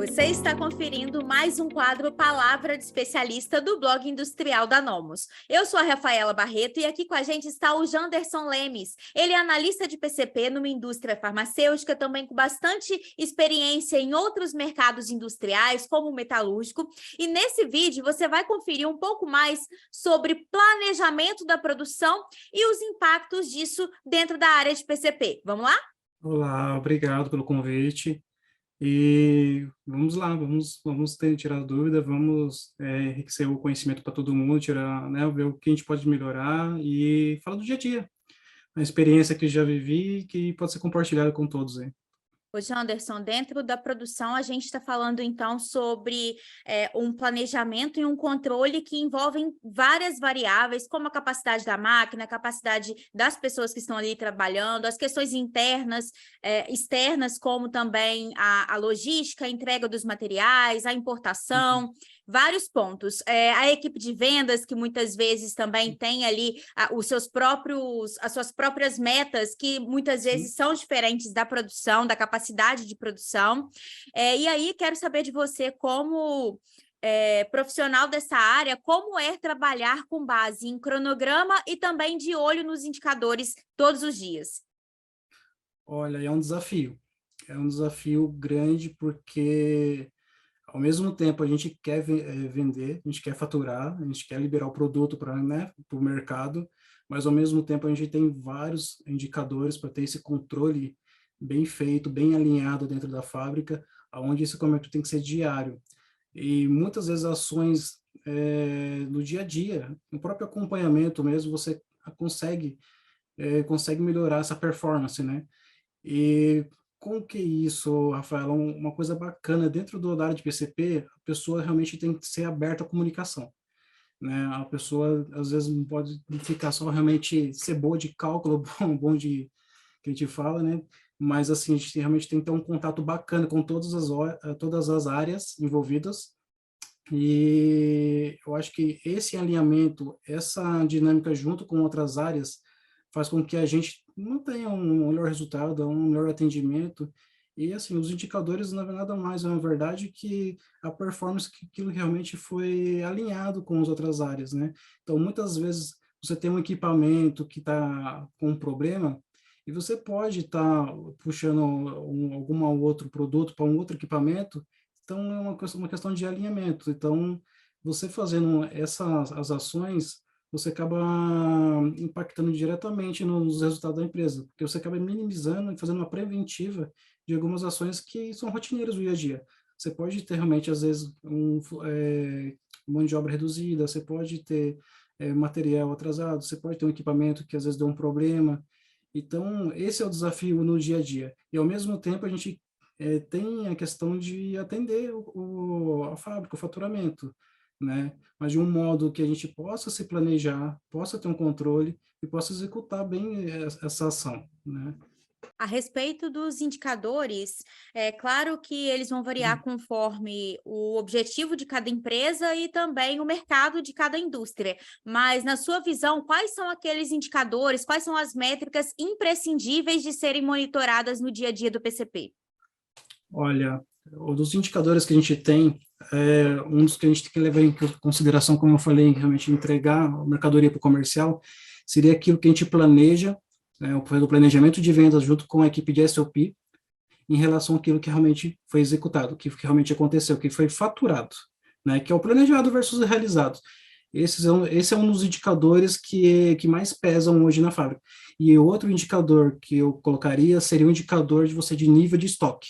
Você está conferindo mais um quadro Palavra de Especialista do blog industrial da Nomos. Eu sou a Rafaela Barreto e aqui com a gente está o Janderson Lemes. Ele é analista de PCP numa indústria farmacêutica, também com bastante experiência em outros mercados industriais, como o metalúrgico. E nesse vídeo você vai conferir um pouco mais sobre planejamento da produção e os impactos disso dentro da área de PCP. Vamos lá? Olá, obrigado pelo convite. E vamos lá, vamos tirar dúvida, vamos enriquecer o conhecimento para todo mundo, tirar, né, ver o que a gente pode melhorar e falar do dia a dia, a experiência que já vivi e que pode ser compartilhada com todos aí. Ô, Janderson, dentro da produção, a gente está falando, então, sobre um planejamento e um controle que envolvem várias variáveis, como a capacidade da máquina, a capacidade das pessoas que estão ali trabalhando, as questões internas, externas, como também a logística, a entrega dos materiais, a importação, vários pontos. A equipe de vendas, que muitas vezes também tem ali as suas próprias metas, que muitas vezes são diferentes da produção, da capacidade de produção. E aí, quero saber de você, como profissional dessa área, como é trabalhar com base em cronograma e também de olho nos indicadores todos os dias? Olha, é um desafio grande porque ao mesmo tempo a gente quer vender, a gente quer faturar, a gente quer liberar o produto para, né, o mercado, mas ao mesmo tempo a gente tem vários indicadores para ter esse controle bem feito, bem alinhado dentro da fábrica, onde esse comércio tem que ser diário. E muitas vezes ações no dia a dia, no próprio acompanhamento mesmo, você consegue, consegue melhorar essa performance, né? E com que isso, Rafael, uma coisa bacana dentro da área de PCP, a pessoa realmente tem que ser aberta à comunicação, né? A pessoa, às vezes, não pode ficar só realmente ser boa de cálculo, bom de que a gente fala, né? Mas, assim, a gente realmente tem que ter um contato bacana com todas as áreas envolvidas. E eu acho que esse alinhamento, essa dinâmica junto com outras áreas, faz com que a gente mantenha um melhor resultado, um melhor atendimento. E, assim, os indicadores não é nada mais, na verdade, que a performance que aquilo realmente foi alinhado com as outras áreas, né? Então, muitas vezes, você tem um equipamento que está com um problema, e você pode estar puxando algum outro produto para um outro equipamento, então é uma questão de alinhamento. Então, você fazendo as ações, você acaba impactando diretamente nos resultados da empresa, porque você acaba minimizando e fazendo uma preventiva de algumas ações que são rotineiras do dia a dia. Você pode ter realmente, às vezes, mão de obra reduzida, você pode ter material atrasado, você pode ter um equipamento que às vezes deu um problema. Então, esse é o desafio no dia a dia. E, ao mesmo tempo, a gente tem a questão de atender a fábrica, o faturamento, né? Mas de um modo que a gente possa se planejar, possa ter um controle e possa executar bem essa ação, né? A respeito dos indicadores, é claro que eles vão variar conforme o objetivo de cada empresa e também o mercado de cada indústria. Mas, na sua visão, quais são aqueles indicadores, quais são as métricas imprescindíveis de serem monitoradas no dia a dia do PCP? Olha, um dos indicadores que a gente tem, um dos que a gente tem que levar em consideração, como eu falei, realmente entregar a mercadoria para o comercial, seria aquilo que a gente planeja, né, o planejamento de vendas junto com a equipe de SOP, em relação àquilo que realmente foi executado, que realmente aconteceu, que foi faturado, né, que é o planejado versus o realizado. Esse é um dos indicadores que mais pesam hoje na fábrica. E outro indicador que eu colocaria seria o indicador de nível de estoque,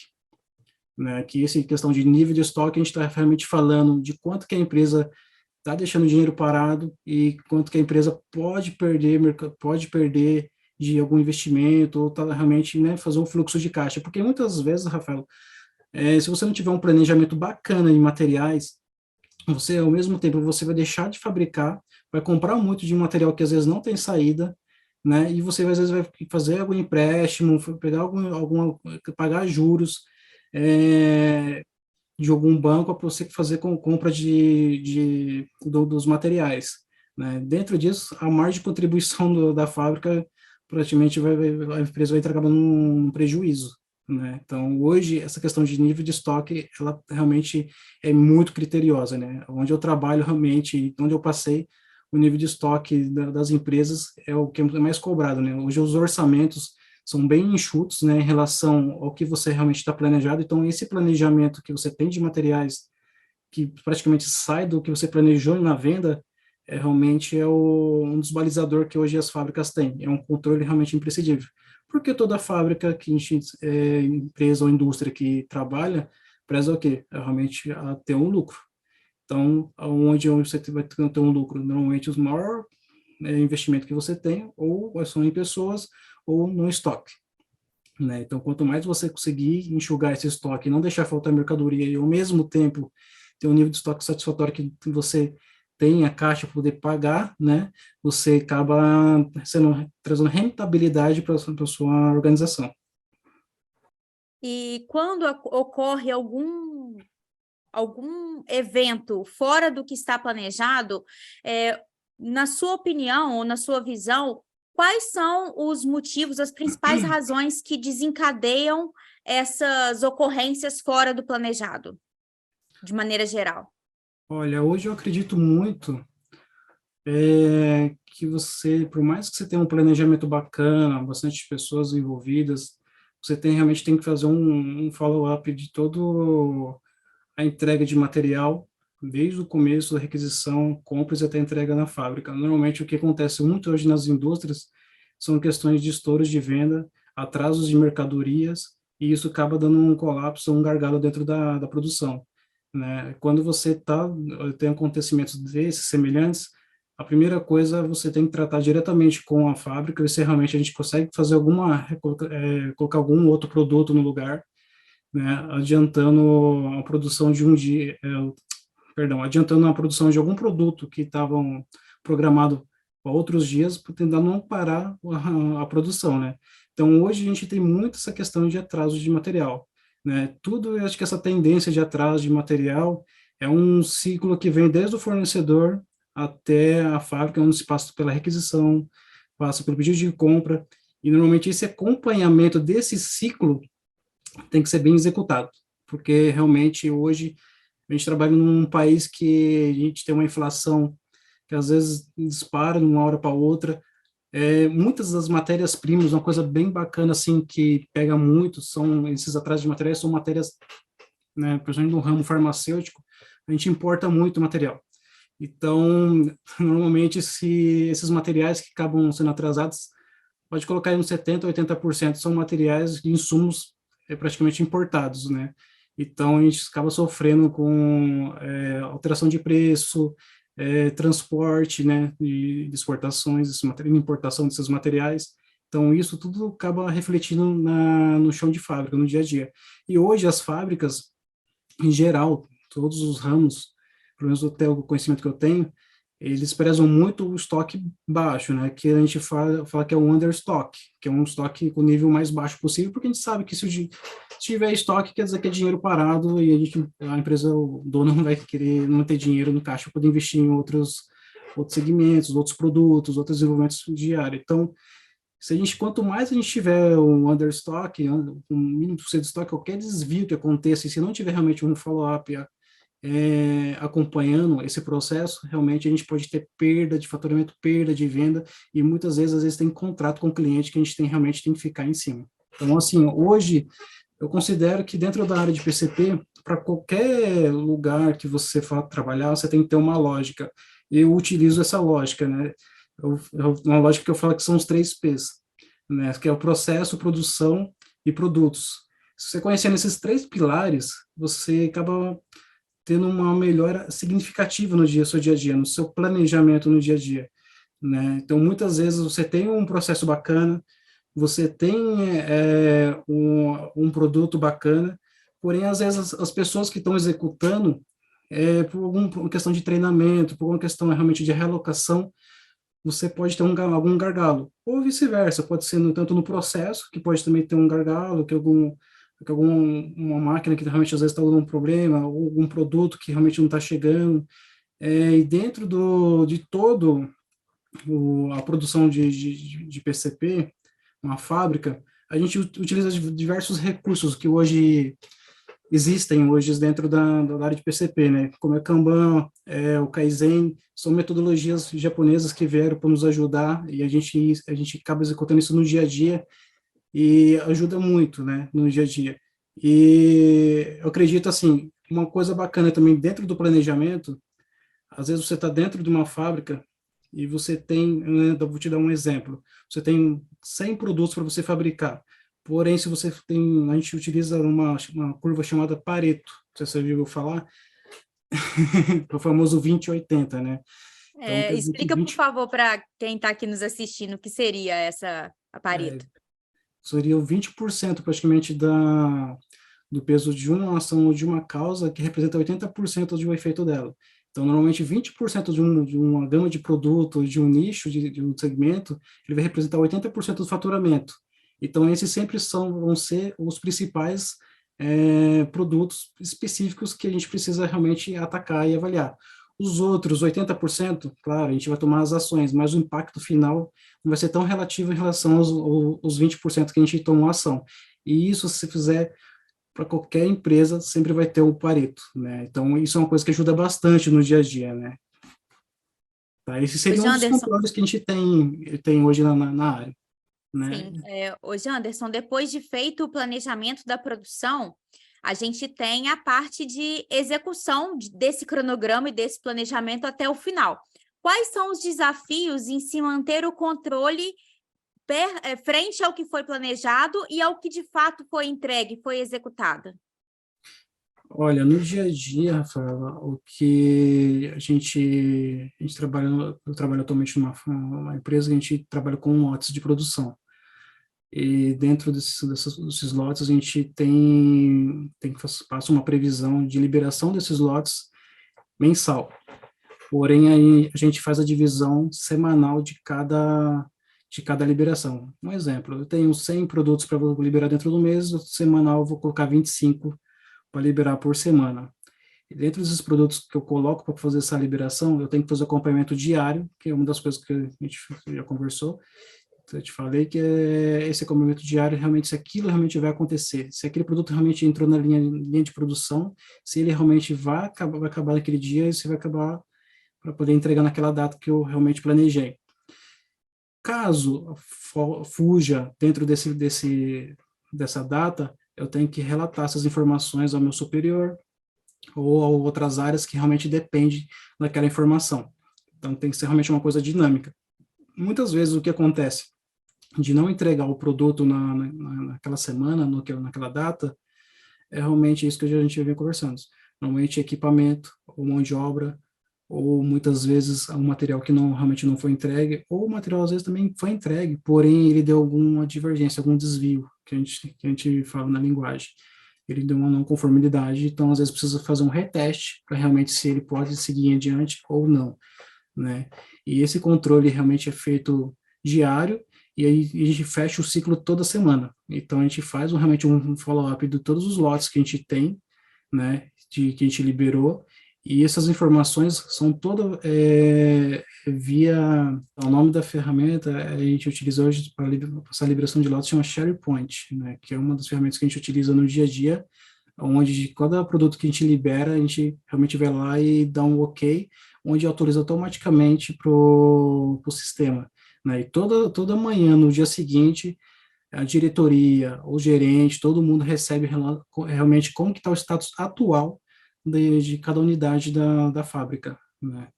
né, que essa questão de nível de estoque, a gente está realmente falando de quanto que a empresa está deixando dinheiro parado e quanto que a empresa pode perder de algum investimento ou tá realmente, né, fazer um fluxo de caixa. Porque muitas vezes, Rafael, se você não tiver um planejamento bacana de materiais, você, ao mesmo tempo, você vai deixar de fabricar, vai comprar muito de um material que às vezes não tem saída, né, e você às vezes vai fazer algum empréstimo, pegar pagar juros, de algum banco para você fazer compra dos materiais, né? Dentro disso, a margem de contribuição da fábrica praticamente a empresa vai acabar num prejuízo, né? Então, hoje, essa questão de nível de estoque, ela realmente é muito criteriosa, né? Onde eu trabalho realmente, onde eu passei, o nível de estoque das empresas é o que é mais cobrado, né? Hoje os orçamentos são bem enxutos, né, em relação ao que você realmente está planejado. Então, esse planejamento que você tem de materiais que praticamente sai do que você planejou na venda, realmente um dos balizadores que hoje as fábricas têm. É um controle realmente imprescindível. Porque toda fábrica, empresa ou indústria que trabalha, preza o quê? É realmente a ter um lucro. Então, onde você vai ter um lucro? Normalmente, os maior investimento que você tem, ou são em pessoas, ou no estoque. Né? Então, quanto mais você conseguir enxugar esse estoque, não deixar faltar mercadoria e, ao mesmo tempo, ter um nível de estoque satisfatório que você tem a caixa para poder pagar, né? Você acaba trazendo rentabilidade para a sua organização. E quando ocorre algum evento fora do que está planejado, na sua opinião ou na sua visão, quais são os motivos, as principais razões que desencadeiam essas ocorrências fora do planejado, de maneira geral? Olha, hoje eu acredito muito que você, por mais que você tenha um planejamento bacana, bastante pessoas envolvidas, você realmente tem que fazer um follow-up de todo a entrega de material, desde o começo da requisição, compras até a entrega na fábrica. Normalmente, o que acontece muito hoje nas indústrias são questões de estouros de venda, atrasos de mercadorias, e isso acaba dando um colapso, um gargalo dentro da produção. Né? Quando você tem acontecimentos desses, semelhantes, a primeira coisa você tem que tratar diretamente com a fábrica, ver se realmente a gente consegue fazer colocar algum outro produto no lugar, né, adiantando a produção de adiantando a produção de algum produto que estavam programado para outros dias, para tentar não parar a produção, né? Então, hoje a gente tem muito essa questão de atraso de material, né? Tudo, eu acho que essa tendência de atraso de material é um ciclo que vem desde o fornecedor até a fábrica, onde se passa pela requisição, passa pelo pedido de compra, e normalmente esse acompanhamento desse ciclo tem que ser bem executado, porque realmente hoje a gente trabalha num país que a gente tem uma inflação que às vezes dispara de uma hora para outra. Muitas das matérias-primas, uma coisa bem bacana assim que pega muito, são esses atrasos de materiais, são matérias, né, principalmente no ramo farmacêutico, a gente importa muito material. Então, normalmente, se esses materiais que acabam sendo atrasados, pode colocar aí uns 70%, 80% são materiais de insumos praticamente importados, né? Então, a gente acaba sofrendo com alteração de preço, transporte, né, de exportações, importação desses materiais. Então, isso tudo acaba refletindo no chão de fábrica, no dia a dia. E hoje, as fábricas, em geral, todos os ramos, pelo menos até o conhecimento que eu tenho, eles prezam muito o estoque baixo, né? Que a gente fala que é o understock, que é um estoque com o nível mais baixo possível, porque a gente sabe que se tiver estoque, quer dizer que é dinheiro parado e a empresa, o dono não vai querer não ter dinheiro no caixa para poder investir em outros segmentos, outros produtos, outros desenvolvimentos de área. Então, quanto mais a gente tiver um understock, um mínimo de estoque, qualquer desvio que aconteça, e se não tiver realmente um follow-up acompanhando esse processo, realmente a gente pode ter perda de faturamento, perda de venda, e muitas vezes, às vezes, tem contrato com o cliente que a gente realmente tem que ficar em cima. Então, assim, hoje, eu considero que dentro da área de PCP, para qualquer lugar que você for trabalhar, você tem que ter uma lógica. Eu utilizo essa lógica, né? Uma lógica que eu falo que são os 3 P's, né? Que é o processo, produção e produtos. Se você conhecendo esses 3 pilares, você acaba tendo uma melhora significativa no seu dia a dia, no seu planejamento no dia a dia, né? Então, muitas vezes você tem um processo bacana, você tem um produto bacana, porém, às vezes, as pessoas que estão executando, por uma questão de treinamento, por uma questão realmente de realocação, você pode ter algum gargalo, ou vice-versa, pode ser tanto no processo, que pode também ter um gargalo, uma máquina que realmente às vezes está dando um problema, ou algum produto que realmente não está chegando, e dentro de todo a produção de PCP, uma fábrica, a gente utiliza diversos recursos que hoje existem hoje dentro da área de PCP, né? Como é Kanban, o Kaizen, são metodologias japonesas que vieram para nos ajudar e a gente acaba executando isso no dia a dia e ajuda muito, né, no dia a dia. E eu acredito, assim, uma coisa bacana também dentro do planejamento, às vezes você está dentro de uma fábrica e você tem, né, eu vou te dar um exemplo, você tem 100 produtos para você fabricar, porém, se você tem, a gente utiliza uma curva chamada Pareto, não sei se você já ouviu falar, o famoso 20/80, né? Então, quer dizer que Explica, por 20 favor, para quem está aqui nos assistindo, o que seria essa a Pareto. seria o 20% praticamente do peso de uma ação ou de uma causa, que representa 80% do efeito dela. Então, normalmente, 20% de uma gama de produto, de um nicho, de um segmento, ele vai representar 80% do faturamento. Então, esses sempre vão ser os principais produtos específicos que a gente precisa realmente atacar e avaliar. Os outros 80%, claro, a gente vai tomar as ações, mas o impacto final não vai ser tão relativo em relação aos 20% que a gente tomou a ação. E isso, se fizer para qualquer empresa, sempre vai ter o Pareto, né? Então, isso é uma coisa que ajuda bastante no dia a dia, né? Tá? Esse Ô, seria um dos Janderson, controles que a gente tem hoje na área, né? sim. Ô, Janderson, depois de feito o planejamento da produção, a gente tem a parte de execução desse cronograma e desse planejamento até o final. Quais são os desafios em se manter o controle frente ao que foi planejado e ao que de fato foi entregue, foi executado? Olha, no dia a dia, Rafaela, o que a gente trabalha, eu trabalho atualmente numa empresa que a gente trabalha com lotes de produção. E dentro desses lotes, a gente tem que passa uma previsão de liberação desses lotes mensal. Porém, aí a gente faz a divisão semanal de cada liberação. Um exemplo, eu tenho 100 produtos para liberar dentro do mês, semanal eu vou colocar 25 para liberar por semana. E dentro desses produtos que eu coloco para fazer essa liberação, eu tenho que fazer acompanhamento diário, que é uma das coisas que a gente já conversou. Eu te falei que é esse acompanhamento diário, realmente, se aquilo realmente vai acontecer, se aquele produto realmente entrou na linha de produção, se ele realmente vai acabar naquele dia, e se vai acabar para poder entregar naquela data que eu realmente planejei. Caso fuja dentro dessa data, eu tenho que relatar essas informações ao meu superior ou a outras áreas que realmente dependem daquela informação. Então, tem que ser realmente uma coisa dinâmica. Muitas vezes, o que acontece de não entregar o produto naquela semana, naquela data, é realmente isso que a gente vem conversando. Normalmente, equipamento ou mão de obra, ou muitas vezes um material que realmente não foi entregue, ou o material às vezes também foi entregue, porém ele deu alguma divergência, algum desvio, que a gente fala na linguagem. Ele deu uma não conformidade, então às vezes precisa fazer um reteste para realmente se ele pode seguir em adiante ou não, né? E esse controle realmente é feito diário, e aí a gente fecha o ciclo toda semana. Então a gente faz realmente um follow-up de todos os lotes que a gente tem, né, que a gente liberou, e essas informações são todas via o nome da ferramenta, a gente utiliza hoje para essa liberação de lotes, chama SharePoint, né, que é uma das ferramentas que a gente utiliza no dia a dia, onde de cada produto que a gente libera, a gente realmente vai lá e dá um OK, onde autoriza automaticamente para o sistema, né, e toda manhã, no dia seguinte, a diretoria, o gerente, todo mundo recebe realmente como que está o status atual de cada unidade da fábrica, né?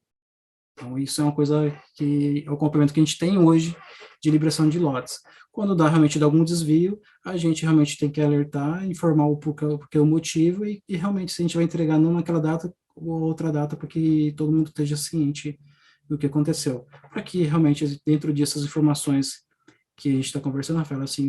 Então, isso é uma coisa que é o complemento que a gente tem hoje de liberação de lotes. Quando realmente dá algum desvio, a gente realmente tem que alertar, informar o motivo e realmente se a gente vai entregar não naquela data ou outra data, para que todo mundo esteja ciente do que aconteceu. Para que realmente, dentro dessas informações que a gente está conversando, Rafael, assim,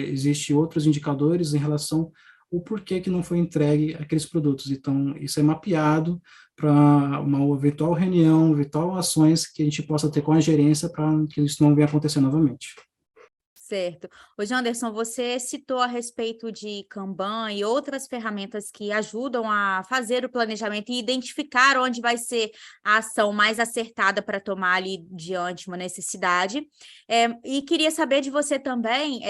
existe outros indicadores em relação ao porquê que não foi entregue aqueles produtos. Então, isso é mapeado para uma eventual reunião, eventual ações que a gente possa ter com a gerência para que isso não venha acontecer novamente. Certo. Ô, Janderson, você citou a respeito de Kanban e outras ferramentas que ajudam a fazer o planejamento e identificar onde vai ser a ação mais acertada para tomar ali diante uma necessidade. E queria saber de você também,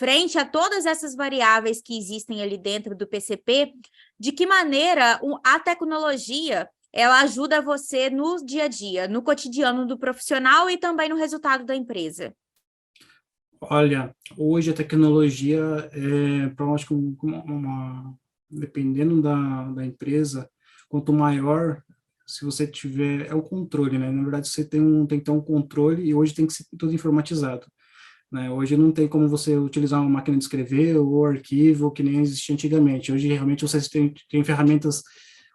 frente a todas essas variáveis que existem ali dentro do PCP, de que maneira a tecnologia ela ajuda você no dia a dia, no cotidiano do profissional e também no resultado da empresa? Olha, hoje a tecnologia eu acho que dependendo da empresa, quanto maior, se você tiver, é o controle, né? Na verdade, você tem que ter um controle e hoje tem que ser tudo informatizado, né? Hoje não tem como você utilizar uma máquina de escrever ou arquivo que nem existia antigamente. Hoje, realmente, você tem ferramentas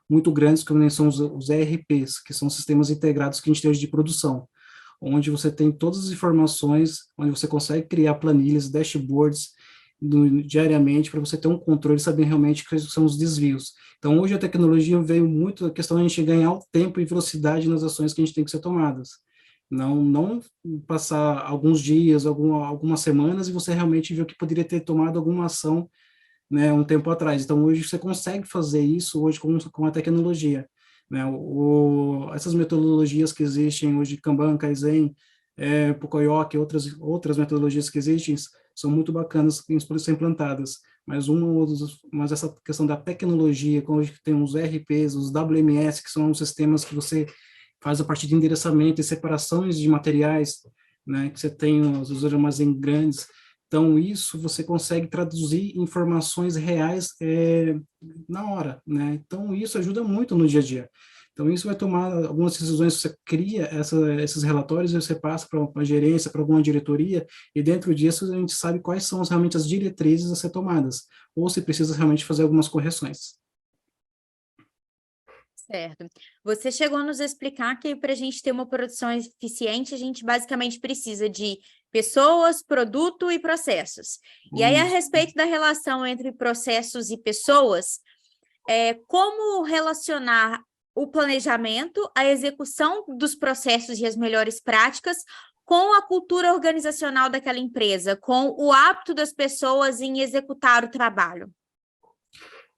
muito grandes, como nem são os ERPs, que são sistemas integrados que a gente tem hoje de produção, onde você tem todas as informações, onde você consegue criar planilhas, dashboards diariamente para você ter um controle e saber realmente quais são os desvios. Então, hoje a tecnologia veio muito a questão de a gente ganhar o tempo e velocidade nas ações que a gente tem que ser tomadas. Não passar alguns dias, algumas semanas e você realmente viu que poderia ter tomado alguma ação, né, um tempo atrás. Então, hoje você consegue fazer isso hoje com a tecnologia, né? Essas metodologias que existem hoje, Kanban, Kaizen, Pocoyoke, outras metodologias que existem, são muito bacanas em ser implantadas. Mas essa questão da tecnologia, como hoje tem os RPs, os WMS, que são os sistemas que você faz a partir de endereçamento e separações de materiais, né, que você tem os armazéns grandes. Então, isso você consegue traduzir informações reais na hora, né? Então, isso ajuda muito no dia a dia. Então, isso vai tomar algumas decisões, você cria esses relatórios e você passa para uma gerência, para alguma diretoria, e dentro disso a gente sabe quais são realmente as diretrizes a ser tomadas, ou se precisa realmente fazer algumas correções. Certo. Você chegou a nos explicar que para a gente ter uma produção eficiente, a gente basicamente precisa de pessoas, produto e processos. E aí, a respeito da relação entre processos e pessoas, como relacionar o planejamento, a execução dos processos e as melhores práticas com a cultura organizacional daquela empresa, com o hábito das pessoas em executar o trabalho?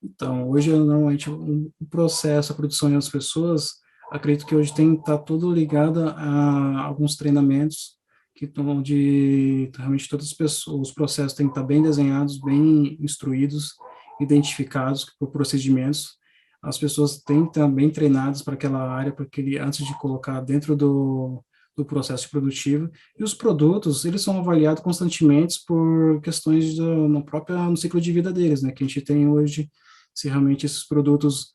Então, hoje, normalmente, o processo, a produção das pessoas, acredito que hoje tem tá tudo ligado a alguns treinamentos que estão de realmente todas as pessoas, os processos têm que estar bem desenhados, bem instruídos, identificados por procedimentos. As pessoas têm que estar bem treinadas para aquela área, para aquele antes de colocar dentro do processo produtivo. E os produtos, eles são avaliados constantemente por questões no ciclo de vida deles, né? Que a gente tem hoje, se realmente esses produtos,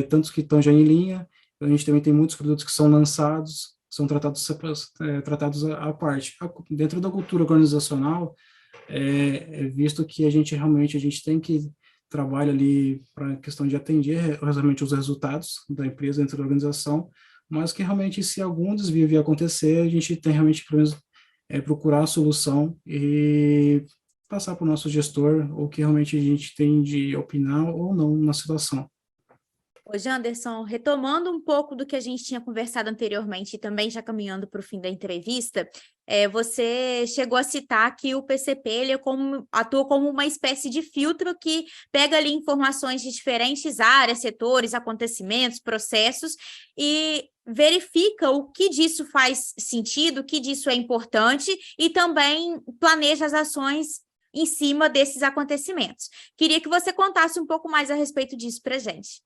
tantos que estão já em linha, a gente também tem muitos produtos que são lançados, são tratados à parte. Dentro da cultura organizacional, visto que a gente tem que trabalhar ali para a questão de atender realmente os resultados da empresa dentro da organização, mas que realmente se algum desvio vier acontecer, a gente tem realmente pelo menos procurar a solução e passar para o nosso gestor o que realmente a gente tem de opinar ou não na situação. Ô, Janderson, retomando um pouco do que a gente tinha conversado anteriormente e também já caminhando para o fim da entrevista, você chegou a citar que o PCP ele atua como uma espécie de filtro que pega ali informações de diferentes áreas, setores, acontecimentos, processos e verifica o que disso faz sentido, o que disso é importante e também planeja as ações em cima desses acontecimentos. Queria que você contasse um pouco mais a respeito disso para a gente.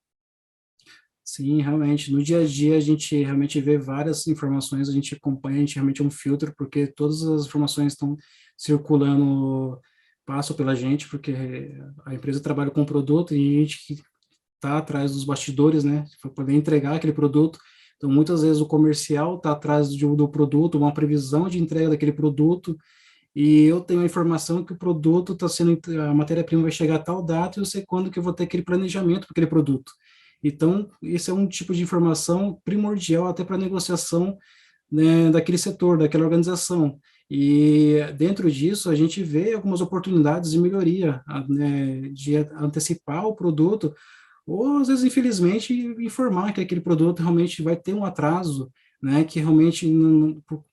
Sim, realmente, no dia a dia a gente realmente vê várias informações, a gente acompanha, a gente realmente é um filtro, porque todas as informações estão circulando, passam pela gente, porque a empresa trabalha com produto e a gente que está atrás dos bastidores, né, para poder entregar aquele produto. Então, muitas vezes o comercial está atrás do produto, uma previsão de entrega daquele produto, e eu tenho a informação que o produto está sendo, a matéria-prima vai chegar a tal data, e eu sei quando que eu vou ter aquele planejamento para aquele produto. Então, esse é um tipo de informação primordial até para a negociação, né, daquele setor, daquela organização. E dentro disso, a gente vê algumas oportunidades de melhoria, né, de antecipar o produto, ou às vezes, infelizmente, informar que aquele produto realmente vai ter um atraso, né, que realmente,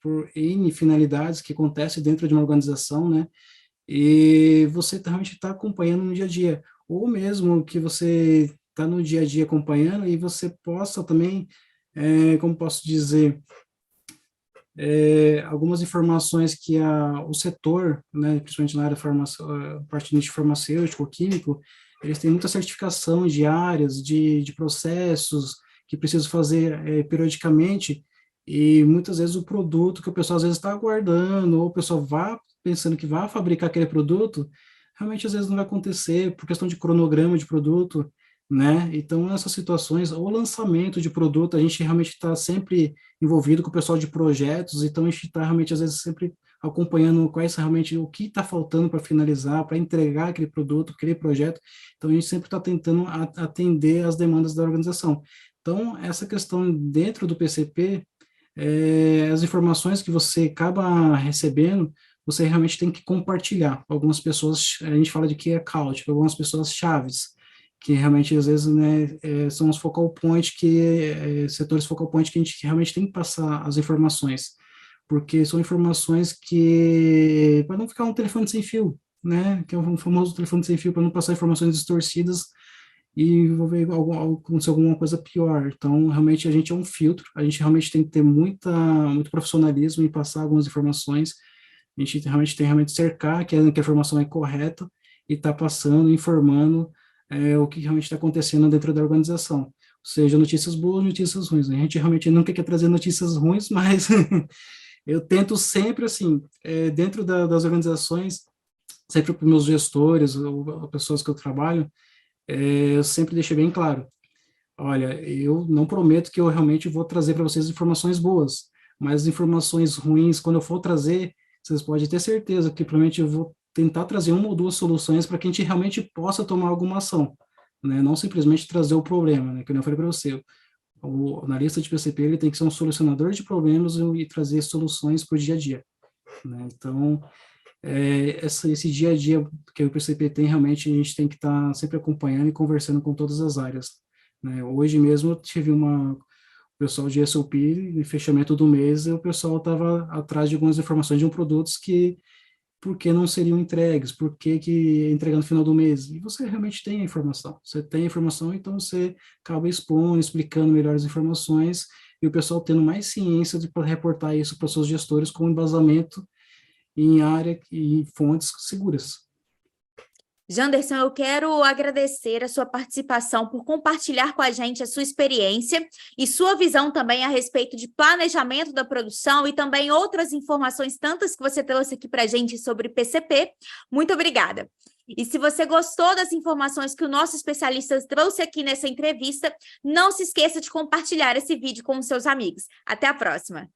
por N finalidades que acontece dentro de uma organização, né, e você realmente está acompanhando no dia a dia, ou mesmo que você está no dia a dia acompanhando e você possa também, como posso dizer, algumas informações que o setor, né, principalmente na área parte de farmacêutico, químico, eles têm muita certificação de áreas, de processos que precisam fazer periodicamente, e muitas vezes o produto que o pessoal às vezes está aguardando, ou o pessoal vá pensando que vai fabricar aquele produto, realmente às vezes não vai acontecer por questão de cronograma de produto, né? Então, nessas situações, ou lançamento de produto, a gente realmente está sempre envolvido com o pessoal de projetos, então a gente está realmente, às vezes, sempre acompanhando quais realmente o que está faltando para finalizar, para entregar aquele produto, aquele projeto. Então, a gente sempre está tentando atender às demandas da organização. Então, essa questão dentro do PCP, as informações que você acaba recebendo, você realmente tem que compartilhar. Algumas pessoas, a gente fala de key account, algumas pessoas chaves, que realmente às vezes, né, são os focal point setores focal point que a gente realmente tem que passar as informações, porque são informações que, para não ficar um telefone sem fio, né, que é o famoso telefone sem fio, para não passar informações distorcidas e envolver acontecer alguma coisa pior. Então, realmente, a gente é um filtro, a gente realmente tem que ter muito profissionalismo em passar algumas informações, a gente realmente tem realmente cercar que a informação é correta e está passando, informando o que realmente está acontecendo dentro da organização. Seja notícias boas, notícias ruins. A gente realmente nunca quer trazer notícias ruins, mas eu tento sempre, assim, dentro das organizações, sempre para os meus gestores ou pessoas que eu trabalho, eu sempre deixei bem claro, olha, eu não prometo que eu realmente vou trazer para vocês informações boas, mas informações ruins, quando eu for trazer, vocês podem ter certeza que provavelmente eu vou tentar trazer uma ou duas soluções para que a gente realmente possa tomar alguma ação, né? Não simplesmente trazer o problema, né? Que eu falei para você, o analista de PCP ele tem que ser um solucionador de problemas e trazer soluções para o dia a dia, né? Então, esse dia a dia que o PCP tem, realmente a gente tem que estar sempre acompanhando e conversando com todas as áreas, né? Hoje mesmo eu tive o pessoal de SOP, em fechamento do mês, e o pessoal estava atrás de algumas informações de produtos que, por que não seriam entregues, por que entregar no final do mês? E você realmente tem a informação, você tem a informação, então você acaba expondo, explicando melhor as informações, e o pessoal tendo mais ciência de para reportar isso para os seus gestores com embasamento em área e fontes seguras. Janderson, eu quero agradecer a sua participação por compartilhar com a gente a sua experiência e sua visão também a respeito de planejamento da produção e também outras informações tantas que você trouxe aqui para a gente sobre PCP. Muito obrigada. E se você gostou das informações que o nosso especialista trouxe aqui nessa entrevista, não se esqueça de compartilhar esse vídeo com os seus amigos. Até a próxima!